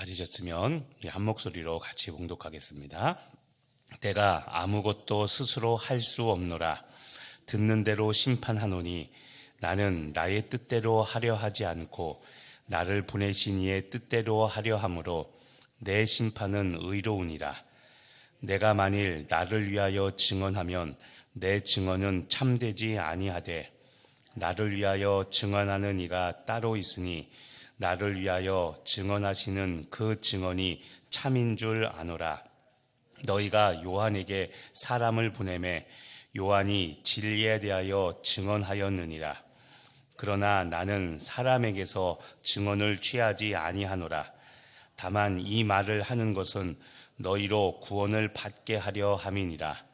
가지셨으면 우리 한 목소리로 같이 봉독하겠습니다. 내가 아무것도 스스로 할 수 없노라. 듣는 대로 심판하노니 나는 나의 뜻대로 하려 하지 않고 나를 보내신 이의 뜻대로 하려 함으로 내 심판은 의로우니라. 내가 만일 나를 위하여 증언하면 내 증언은 참되지 아니하되 나를 위하여 증언하는 이가 따로 있으니 나를 위하여 증언하시는 그 증언이 참인 줄 아노라. 너희가 요한에게 사람을 보내매 요한이 진리에 대하여 증언하였느니라. 그러나 나는 사람에게서 증언을 취하지 아니하노라. 다만 이 말을 하는 것은 너희로 구원을 받게 하려 함이니라.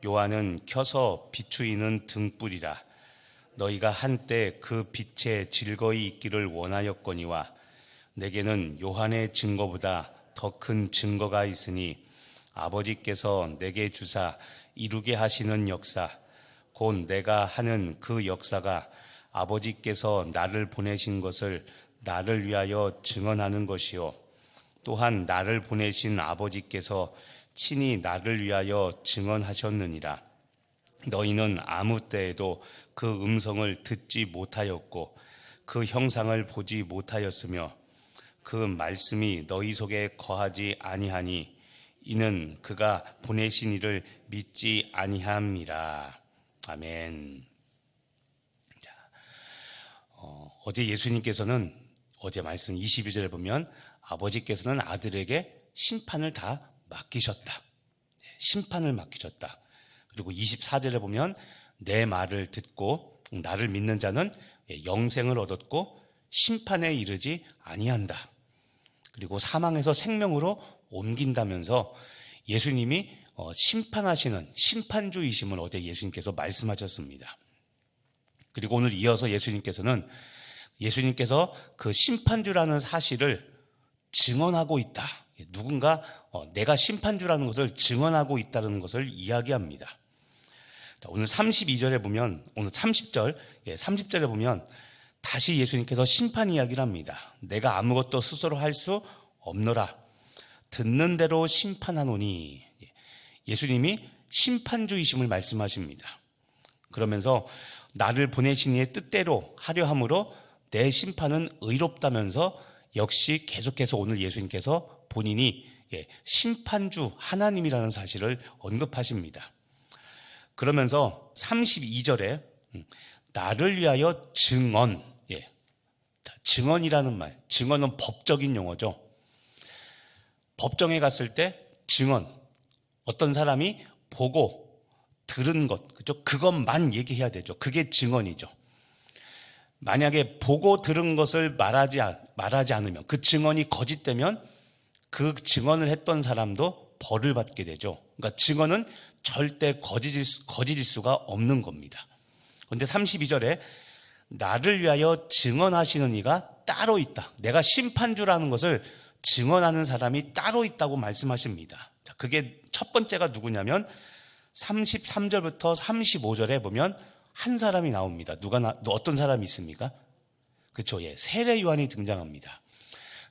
요한은 켜서 비추이는 등불이라. 너희가 한때 그 빛에 즐거이 있기를 원하였거니와 내게는 요한의 증거보다 더 큰 증거가 있으니 아버지께서 내게 주사 이루게 하시는 역사, 곧 내가 하는 그 역사가 아버지께서 나를 보내신 것을 나를 위하여 증언하는 것이요 또한 나를 보내신 아버지께서 친히 나를 위하여 증언하셨느니라. 너희는 아무 때에도 그 음성을 듣지 못하였고 그 형상을 보지 못하였으며 그 말씀이 너희 속에 거하지 아니하니 이는 그가 보내신 이를 믿지 아니함이라. 아멘. 자, 어제 예수님께서는 어제 말씀 22절에 보면 아버지께서는 아들에게 심판을 다 맡기셨다. 심판을 맡기셨다. 그리고 24절에 보면 내 말을 듣고 나를 믿는 자는 영생을 얻었고 심판에 이르지 아니한다. 그리고 사망에서 생명으로 옮긴다면서 예수님이 심판하시는 심판주이심을 어제 예수님께서 말씀하셨습니다. 그리고 오늘 이어서 예수님께서 그 심판주라는 사실을 증언하고 있다. 누군가 내가 심판주라는 것을 증언하고 있다는 것을 이야기합니다. 오늘 32절에 보면, 오늘 30절에 보면 다시 예수님께서 심판 이야기를 합니다. 내가 아무것도 스스로 할 수 없노라. 듣는 대로 심판하노니. 예수님이 심판주이심을 말씀하십니다. 그러면서 나를 보내신 이의 뜻대로 하려 함으로 내 심판은 의롭다면서 역시 계속해서 오늘 예수님께서 본인이 심판주 하나님이라는 사실을 언급하십니다. 그러면서 32절에 나를 위하여 증언, 증언이라는 말, 증언은 법적인 용어죠. 법정에 갔을 때 증언, 어떤 사람이 보고 들은 것, 그죠? 그것만 얘기해야 되죠. 그게 증언이죠. 만약에 보고 들은 것을 말하지 않으면, 그 증언이 거짓되면 그 증언을 했던 사람도 벌을 받게 되죠. 그러니까 증언은 절대 거짓일 수가 없는 겁니다. 그런데 32절에 나를 위하여 증언하시는 이가 따로 있다. 내가 심판주라는 것을 증언하는 사람이 따로 있다고 말씀하십니다. 자, 그게 첫 번째가 누구냐면 33절부터 35절에 보면 한 사람이 나옵니다. 어떤 사람이 있습니까? 그렇죠. 세례 요한이 등장합니다.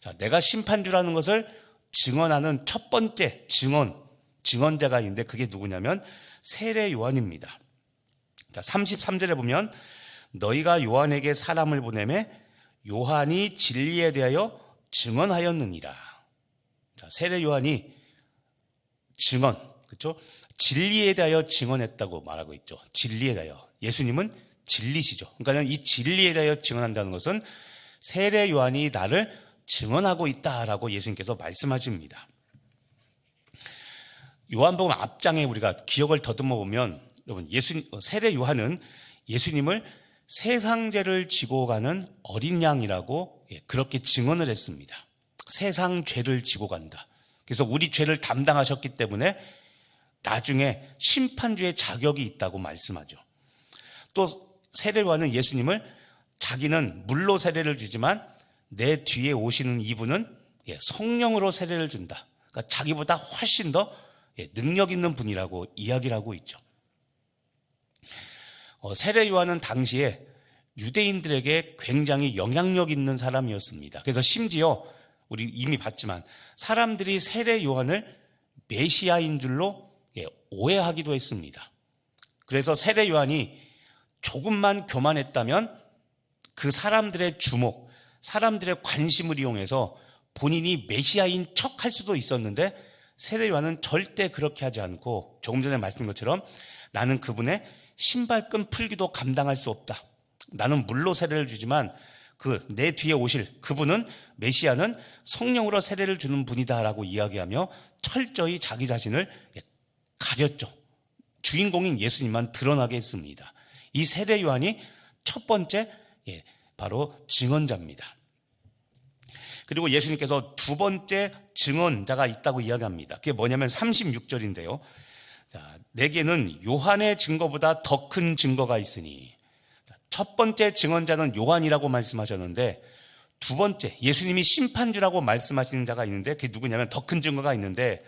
자, 내가 심판주라는 것을 증언하는 첫 번째 증언자가 있는데 그게 누구냐면 세례 요한입니다. 자, 33절에 보면 너희가 요한에게 사람을 보내매 요한이 진리에 대하여 증언하였느니라. 자, 세례 요한이 증언, 그렇죠? 진리에 대하여 증언했다고 말하고 있죠. 진리에 대하여. 예수님은 진리시죠. 그러니까 이 진리에 대하여 증언한다는 것은 세례 요한이 나를 증언하고 있다라고 예수님께서 말씀하십니다. 요한복음 앞장에 우리가 기억을 더듬어 보면 여러분 세례 요한은 예수님을 세상 죄를 지고 가는 어린 양이라고 그렇게 증언을 했습니다. 세상 죄를 지고 간다. 그래서 우리 죄를 담당하셨기 때문에 나중에 심판주의 자격이 있다고 말씀하죠. 또 세례 요한은 예수님을 자기는 물로 세례를 주지만 내 뒤에 오시는 이분은 성령으로 세례를 준다. 그러니까 자기보다 훨씬 더 능력 있는 분이라고 이야기를 하고 있죠. 세례 요한은 당시에 유대인들에게 굉장히 영향력 있는 사람이었습니다. 그래서 심지어 우리 이미 봤지만 사람들이 세례 요한을 메시아인 줄로 오해하기도 했습니다. 그래서 세례 요한이 조금만 교만했다면 그 사람들의 주목, 사람들의 관심을 이용해서 본인이 메시아인 척 할 수도 있었는데 세례 요한은 절대 그렇게 하지 않고 조금 전에 말씀드린 것처럼 나는 그분의 신발끈 풀기도 감당할 수 없다. 나는 물로 세례를 주지만 내 뒤에 오실 그분은 메시아는 성령으로 세례를 주는 분이다라고 이야기하며 철저히 자기 자신을 가렸죠. 주인공인 예수님만 드러나게 했습니다. 이 세례 요한이 첫 번째 바로 증언자입니다. 그리고 예수님께서 두 번째 증언자가 있다고 이야기합니다. 그게 뭐냐면 36절인데요. 내게는 요한의 증거보다 더 큰 증거가 있으니, 첫 번째 증언자는 요한이라고 말씀하셨는데 두 번째 예수님이 심판주라고 말씀하시는 자가 있는데 그게 누구냐면 더 큰 증거가 있는데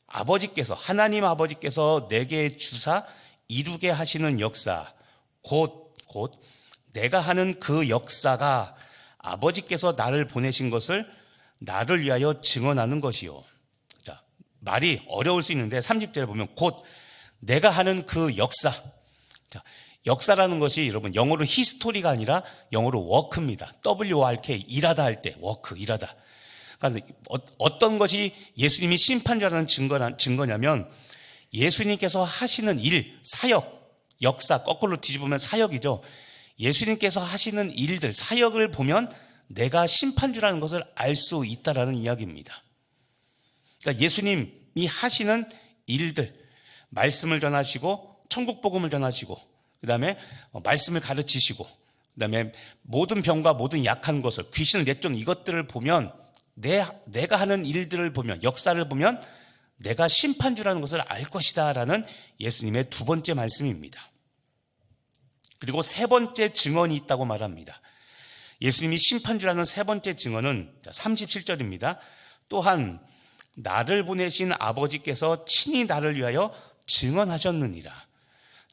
하나님 아버지께서 내게 주사 이루게 하시는 역사, 곧 내가 하는 그 역사가 아버지께서 나를 보내신 것을 나를 위하여 증언하는 것이요. 자, 말이 어려울 수 있는데 30절에 보면 곧 내가 하는 그 역사. 자, 역사라는 것이 여러분 영어로 히스토리가 아니라 영어로 워크입니다. WORK, 일하다 할 때 워크, 일하다. 그러니까 어떤 것이 예수님이 심판자라는 증거냐면 예수님께서 하시는 일, 사역, 역사, 거꾸로 뒤집으면 사역이죠. 예수님께서 하시는 일들, 사역을 보면 내가 심판주라는 것을 알 수 있다라는 이야기입니다. 그러니까 예수님이 하시는 일들, 말씀을 전하시고 천국 복음을 전하시고 그 다음에 말씀을 가르치시고 그 다음에 모든 병과 모든 약한 것을, 귀신을 내쫓는 이것들을 보면 내가 하는 일들을 보면, 역사를 보면 내가 심판주라는 것을 알 것이다 라는 예수님의 두 번째 말씀입니다. 그리고 세 번째 증언이 있다고 말합니다. 예수님이 심판주라는 세 번째 증언은 37절입니다. 또한 나를 보내신 아버지께서 친히 나를 위하여 증언하셨느니라.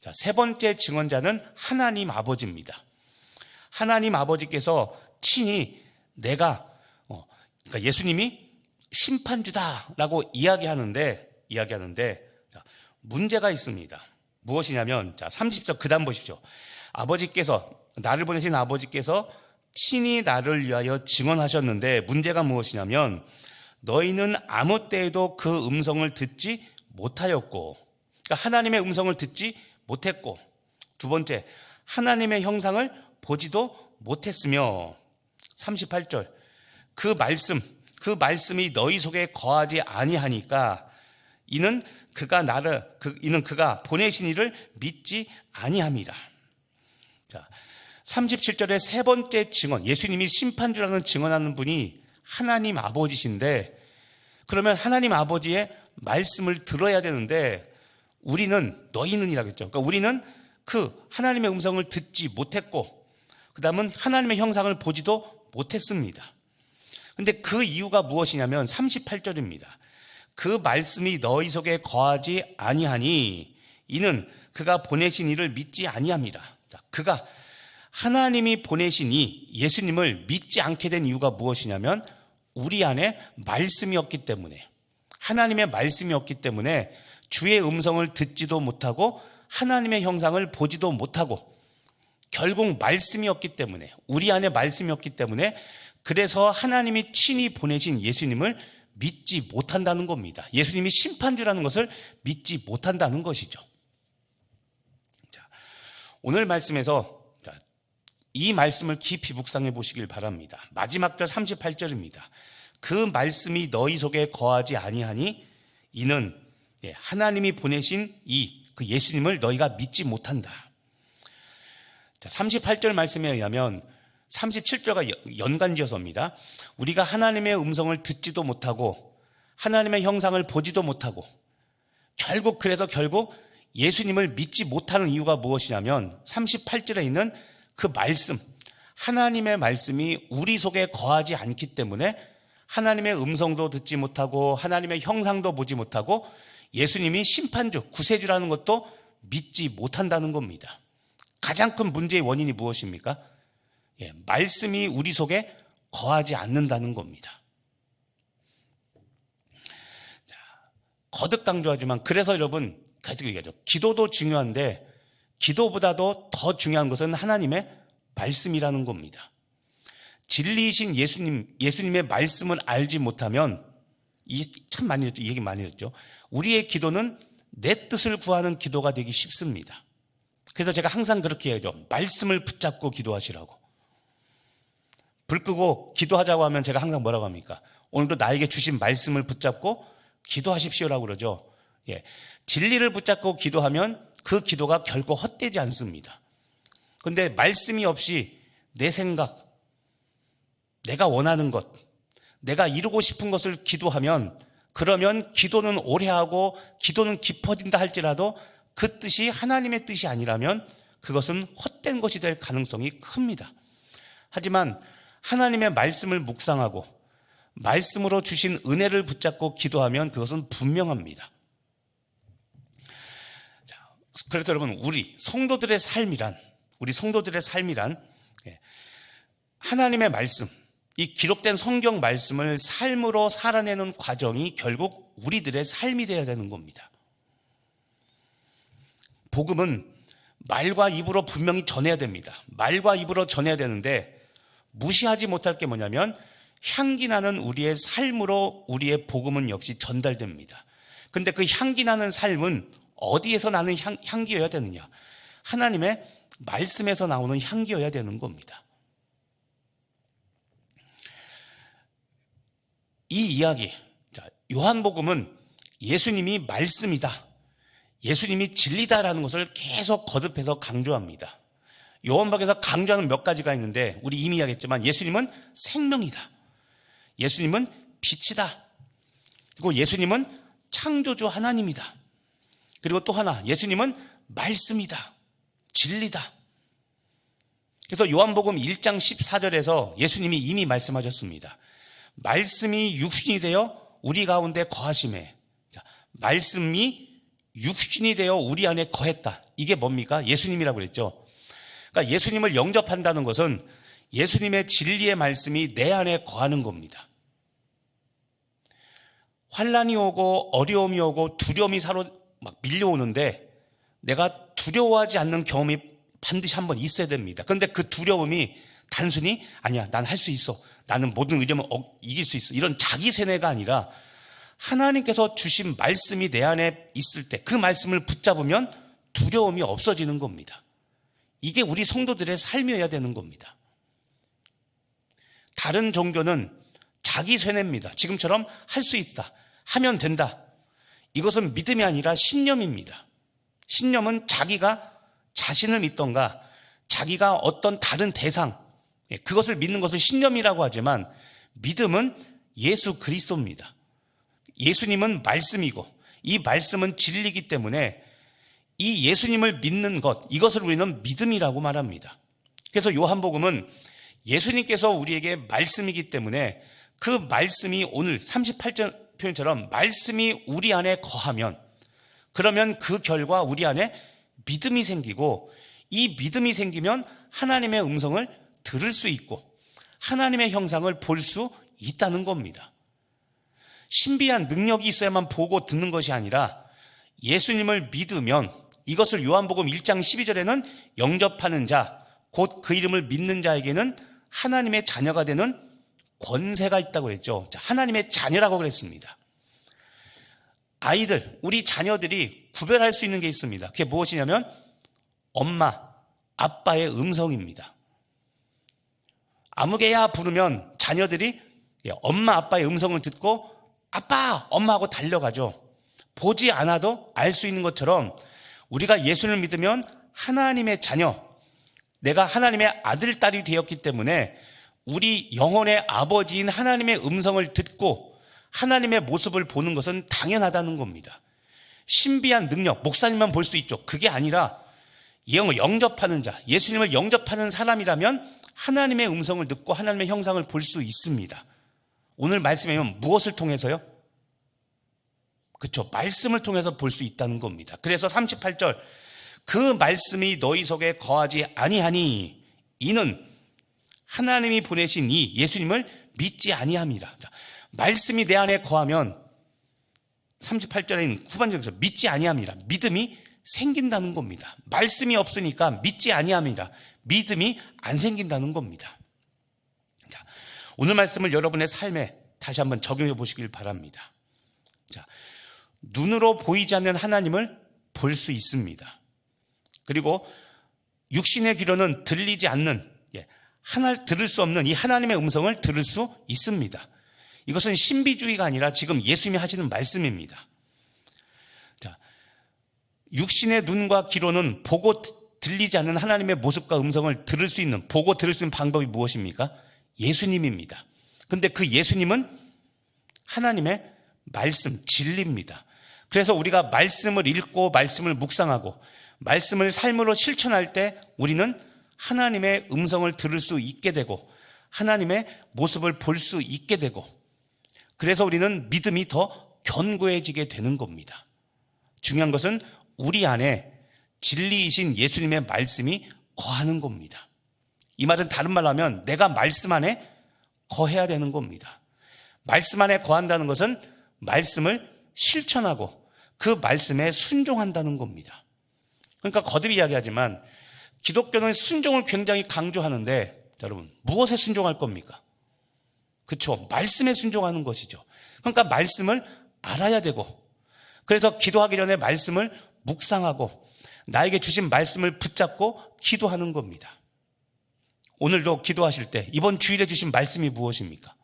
자, 세 번째 증언자는 하나님 아버지입니다. 하나님 아버지께서 친히 그러니까 예수님이 심판주다라고 이야기하는데 자, 문제가 있습니다. 무엇이냐면 30절 그 다음 보십시오. 나를 보내신 아버지께서 친히 나를 위하여 증언하셨는데 문제가 무엇이냐면 너희는 아무 때에도 그 음성을 듣지 못하였고, 그러니까 하나님의 음성을 듣지 못했고, 두 번째 하나님의 형상을 보지도 못했으며, 38절 그 말씀이 너희 속에 거하지 아니하니까 이는 그가 보내신 이를 믿지 아니함이라. 자, 37절의 세 번째 증언, 예수님이 심판주라는 증언하는 분이 하나님 아버지신데, 그러면 하나님 아버지의 말씀을 들어야 되는데 너희는이라겠죠. 그러니까 우리는 그 하나님의 음성을 듣지 못했고, 그 다음은 하나님의 형상을 보지도 못했습니다. 근데 그 이유가 무엇이냐면 38절입니다. 그 말씀이 너희 속에 거하지 아니하니 이는 그가 보내신 이를 믿지 아니함이라. 그가 하나님이 보내신 예수님을 믿지 않게 된 이유가 무엇이냐면 우리 안에 말씀이 없기 때문에, 하나님의 말씀이 없기 때문에 주의 음성을 듣지도 못하고 하나님의 형상을 보지도 못하고, 결국 말씀이 없기 때문에, 우리 안에 말씀이 없기 때문에, 그래서 하나님이 친히 보내신 예수님을 믿지 못한다는 겁니다. 예수님이 심판주라는 것을 믿지 못한다는 것이죠. 자, 오늘 말씀에서 이 말씀을 깊이 묵상해 보시길 바랍니다. 마지막 절 38절입니다. 그 말씀이 너희 속에 거하지 아니하니 이는 하나님이 보내신 그 예수님을 너희가 믿지 못한다. 자, 38절 말씀에 의하면 37절과 연관지어서입니다. 우리가 하나님의 음성을 듣지도 못하고 하나님의 형상을 보지도 못하고 결국 예수님을 믿지 못하는 이유가 무엇이냐면 38절에 있는 그 말씀, 하나님의 말씀이 우리 속에 거하지 않기 때문에 하나님의 음성도 듣지 못하고 하나님의 형상도 보지 못하고 예수님이 심판주, 구세주라는 것도 믿지 못한다는 겁니다. 가장 큰 문제의 원인이 무엇입니까? 말씀이 우리 속에 거하지 않는다는 겁니다. 거듭 강조하지만 그래서 여러분 계속 얘기하죠. 기도도 중요한데 기도보다도 더 중요한 것은 하나님의 말씀이라는 겁니다. 진리이신 예수님의 말씀을 알지 못하면 참 많이 했죠. 이 얘기 많이 했죠. 우리의 기도는 내 뜻을 구하는 기도가 되기 쉽습니다. 그래서 제가 항상 그렇게 얘기하죠. 말씀을 붙잡고 기도하시라고. 불 끄고 기도하자고 하면 제가 항상 뭐라고 합니까? 오늘도 나에게 주신 말씀을 붙잡고 기도하십시오라고 그러죠. 예. 진리를 붙잡고 기도하면 그 기도가 결코 헛되지 않습니다. 그런데 말씀이 없이 내 생각, 내가 원하는 것, 내가 이루고 싶은 것을 기도하면 그러면 기도는 오래 하고 기도는 깊어진다 할지라도 그 뜻이 하나님의 뜻이 아니라면 그것은 헛된 것이 될 가능성이 큽니다. 하지만 하나님의 말씀을 묵상하고 말씀으로 주신 은혜를 붙잡고 기도하면 그것은 분명합니다. 그래서 여러분 우리 성도들의 삶이란 하나님의 말씀, 이 기록된 성경 말씀을 삶으로 살아내는 과정이 결국 우리들의 삶이 되어야 되는 겁니다. 복음은 말과 입으로 분명히 전해야 됩니다. 말과 입으로 전해야 되는데 무시하지 못할 게 뭐냐면 향기 나는 우리의 삶으로 우리의 복음은 역시 전달됩니다. 그런데 그 향기 나는 삶은 어디에서 나는 향기여야 되느냐? 하나님의 말씀에서 나오는 향기여야 되는 겁니다. 이 이야기, 요한복음은 예수님이 말씀이다, 예수님이 진리다라는 것을 계속 거듭해서 강조합니다. 요한복음에서 강조하는 몇 가지가 있는데 우리 이미 이야기했지만 예수님은 생명이다, 예수님은 빛이다, 그리고 예수님은 창조주 하나님이다, 그리고 또 하나 예수님은 말씀이다, 진리다. 그래서 요한복음 1장 14절에서 예수님이 이미 말씀하셨습니다. 말씀이 육신이 되어 우리 가운데 거하심에, 말씀이 육신이 되어 우리 안에 거했다. 이게 뭡니까? 예수님이라고 그랬죠. 그러니까 예수님을 영접한다는 것은 예수님의 진리의 말씀이 내 안에 거하는 겁니다. 환난이 오고 어려움이 오고 두려움이 막 밀려오는데 내가 두려워하지 않는 경험이 반드시 한번 있어야 됩니다. 그런데 그 두려움이 단순히 아니야, 난 할 수 있어, 나는 모든 위험을 이길 수 있어, 이런 자기 세뇌가 아니라 하나님께서 주신 말씀이 내 안에 있을 때 그 말씀을 붙잡으면 두려움이 없어지는 겁니다. 이게 우리 성도들의 삶이어야 되는 겁니다. 다른 종교는 자기 세뇌입니다. 지금처럼 할 수 있다, 하면 된다. 이것은 믿음이 아니라 신념입니다. 신념은 자기가 자신을 믿던가 자기가 어떤 다른 대상, 그것을 믿는 것을 신념이라고 하지만 믿음은 예수 그리스도입니다. 예수님은 말씀이고 이 말씀은 진리이기 때문에 이 예수님을 믿는 것, 이것을 우리는 믿음이라고 말합니다. 그래서 요한복음은 예수님께서 우리에게 말씀이기 때문에 그 말씀이 오늘 38절 표현처럼 말씀이 우리 안에 거하면 그러면 그 결과 우리 안에 믿음이 생기고 이 믿음이 생기면 하나님의 음성을 들을 수 있고 하나님의 형상을 볼 수 있다는 겁니다. 신비한 능력이 있어야만 보고 듣는 것이 아니라 예수님을 믿으면 이것을 요한복음 1장 12절에는 영접하는 자, 곧 그 이름을 믿는 자에게는 하나님의 자녀가 되는 권세가 있다고 그랬죠. 하나님의 자녀라고 그랬습니다. 아이들, 우리 자녀들이 구별할 수 있는 게 있습니다. 그게 무엇이냐면 엄마, 아빠의 음성입니다. 아무개야 부르면 자녀들이 엄마, 아빠의 음성을 듣고 아빠, 엄마하고 달려가죠. 보지 않아도 알 수 있는 것처럼 우리가 예수를 믿으면 하나님의 자녀, 내가 하나님의 아들, 딸이 되었기 때문에 우리 영혼의 아버지인 하나님의 음성을 듣고 하나님의 모습을 보는 것은 당연하다는 겁니다. 신비한 능력, 목사님만 볼 수 있죠. 그게 아니라 영접하는 자, 예수님을 영접하는 사람이라면 하나님의 음성을 듣고 하나님의 형상을 볼 수 있습니다. 오늘 말씀이면 무엇을 통해서요? 그렇죠. 말씀을 통해서 볼 수 있다는 겁니다. 그래서 38절, 그 말씀이 너희 속에 거하지 아니하니 이는 하나님이 보내신 이 예수님을 믿지 아니함이라. 말씀이 내 안에 거하면 38절에 있는 후반절에서 믿지 아니함이라 믿음이 생긴다는 겁니다. 말씀이 없으니까 믿지 아니함이라 믿음이 안 생긴다는 겁니다. 자, 오늘 말씀을 여러분의 삶에 다시 한번 적용해 보시길 바랍니다. 자, 눈으로 보이지 않는 하나님을 볼 수 있습니다. 그리고 육신의 귀로는 들리지 않는, 하나 들을 수 없는 이 하나님의 음성을 들을 수 있습니다. 이것은 신비주의가 아니라 지금 예수님이 하시는 말씀입니다. 자, 육신의 눈과 귀로는 보고 들리지 않는 하나님의 모습과 음성을 들을 수 있는, 보고 들을 수 있는 방법이 무엇입니까? 예수님입니다. 근데 그 예수님은 하나님의 말씀, 진리입니다. 그래서 우리가 말씀을 읽고 말씀을 묵상하고 말씀을 삶으로 실천할 때 우리는 하나님의 음성을 들을 수 있게 되고 하나님의 모습을 볼 수 있게 되고, 그래서 우리는 믿음이 더 견고해지게 되는 겁니다. 중요한 것은 우리 안에 진리이신 예수님의 말씀이 거하는 겁니다. 이 말은 다른 말로 하면 내가 말씀 안에 거해야 되는 겁니다. 말씀 안에 거한다는 것은 말씀을 실천하고 그 말씀에 순종한다는 겁니다. 그러니까 거듭 이야기하지만 기독교는 순종을 굉장히 강조하는데, 여러분, 무엇에 순종할 겁니까? 그렇죠. 말씀에 순종하는 것이죠. 그러니까 말씀을 알아야 되고, 그래서 기도하기 전에 말씀을 묵상하고 나에게 주신 말씀을 붙잡고 기도하는 겁니다. 오늘도 기도하실 때 이번 주일에 주신 말씀이 무엇입니까?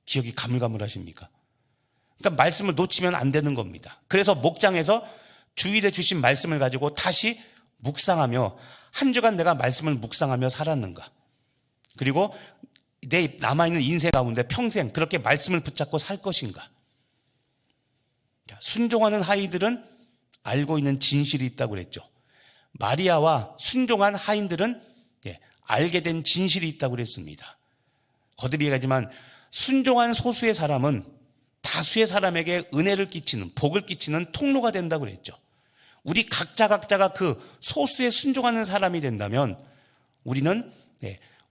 기억이 가물가물하십니까? 그러니까 말씀을 놓치면 안 되는 겁니다. 그래서 목장에서 주일에 주신 말씀을 가지고 다시 묵상하며 한 주간 내가 말씀을 묵상하며 살았는가, 그리고 내 남아있는 인생 가운데 평생 그렇게 말씀을 붙잡고 살 것인가. 순종하는 아이들은 알고 있는 진실이 있다고 그랬죠. 마리아와 순종한 하인들은 알게 된 진실이 있다고 그랬습니다. 거듭 얘기하지만 순종한 소수의 사람은 다수의 사람에게 은혜를 끼치는, 복을 끼치는 통로가 된다고 그랬죠. 우리 각자가 그 소수에 순종하는 사람이 된다면 우리는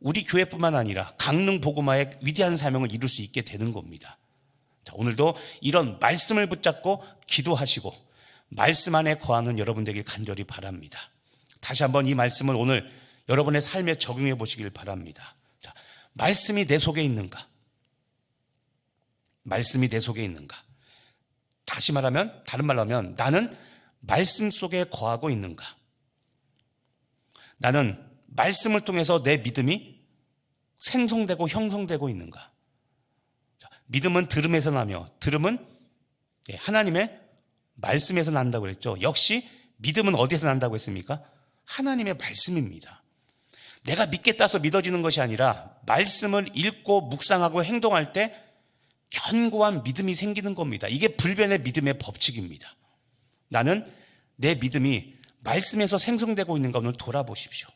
우리 교회뿐만 아니라 강릉 복음화의 위대한 사명을 이룰 수 있게 되는 겁니다. 자, 오늘도 이런 말씀을 붙잡고 기도하시고 말씀 안에 거하는 여러분 되길 간절히 바랍니다. 다시 한번 이 말씀을 오늘 여러분의 삶에 적용해 보시길 바랍니다. 자, 말씀이 내 속에 있는가? 말씀이 내 속에 있는가? 다시 말하면, 다른 말로 하면 나는 말씀 속에 거하고 있는가? 나는 말씀을 통해서 내 믿음이 생성되고 형성되고 있는가? 자, 믿음은 들음에서 나며 들음은 하나님의 말씀에서 난다고 그랬죠. 역시 믿음은 어디에서 난다고 했습니까? 하나님의 말씀입니다. 내가 믿겠다서 믿어지는 것이 아니라 말씀을 읽고 묵상하고 행동할 때 견고한 믿음이 생기는 겁니다. 이게 불변의 믿음의 법칙입니다. 나는 내 믿음이 말씀에서 생성되고 있는가 오늘 돌아보십시오.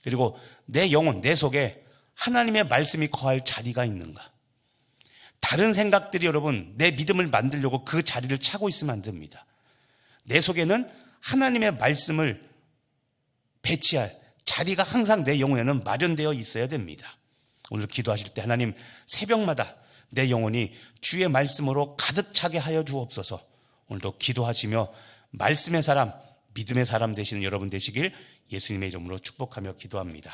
그리고 내 영혼, 내 속에 하나님의 말씀이 거할 자리가 있는가? 다른 생각들이 여러분 내 믿음을 만들려고 그 자리를 차고 있으면 안 됩니다. 내 속에는 하나님의 말씀을 배치할 자리가 항상 내 영혼에는 마련되어 있어야 됩니다. 오늘 기도하실 때 하나님, 새벽마다 내 영혼이 주의 말씀으로 가득 차게 하여 주옵소서. 오늘도 기도하시며 말씀의 사람, 믿음의 사람 되시는 여러분 되시길 예수님의 이름으로 축복하며 기도합니다.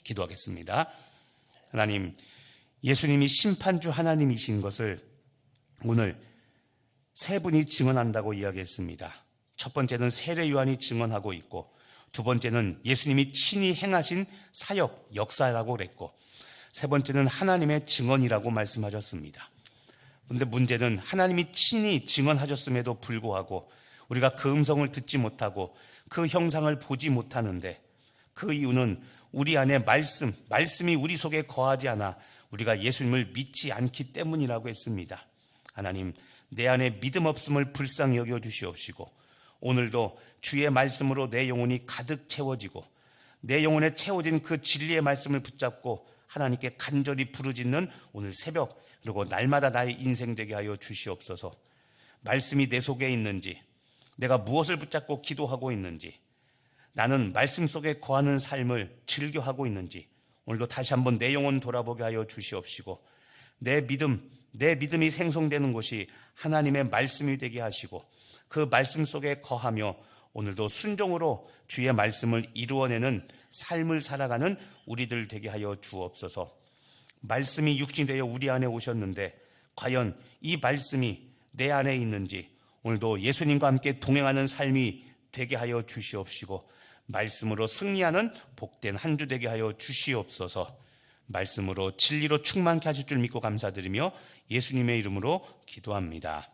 기도하겠습니다. 하나님, 예수님이 심판주 하나님이신 것을 오늘 세 분이 증언한다고 이야기했습니다. 첫 번째는 세례 요한이 증언하고 있고, 두 번째는 예수님이 친히 행하신 사역, 역사라고 그랬고, 세 번째는 하나님의 증언이라고 말씀하셨습니다. 그런데 문제는 하나님이 친히 증언하셨음에도 불구하고 우리가 그 음성을 듣지 못하고 그 형상을 보지 못하는데, 그 이유는 우리 안에 말씀이 우리 속에 거하지 않아 우리가 예수님을 믿지 않기 때문이라고 했습니다. 하나님, 내 안에 믿음 없음을 불쌍히 여겨 주시옵시고, 오늘도 주의 말씀으로 내 영혼이 가득 채워지고 내 영혼에 채워진 그 진리의 말씀을 붙잡고 하나님께 간절히 부르짖는 오늘 새벽, 그리고 날마다 나의 인생 되게 하여 주시옵소서. 말씀이 내 속에 있는지, 내가 무엇을 붙잡고 기도하고 있는지, 나는 말씀 속에 거하는 삶을 즐겨하고 있는지 오늘도 다시 한번 내 영혼 돌아보게 하여 주시옵시고, 내 믿음이 생성되는 곳이 하나님의 말씀이 되게 하시고 그 말씀 속에 거하며 오늘도 순종으로 주의 말씀을 이루어내는 삶을 살아가는 우리들 되게 하여 주옵소서. 말씀이 육신되어 우리 안에 오셨는데 과연 이 말씀이 내 안에 있는지 오늘도 예수님과 함께 동행하는 삶이 되게 하여 주시옵시고 말씀으로 승리하는 복된 한 주 되게 하여 주시옵소서. 말씀으로 진리로 충만케 하실 줄 믿고 감사드리며 예수님의 이름으로 기도합니다.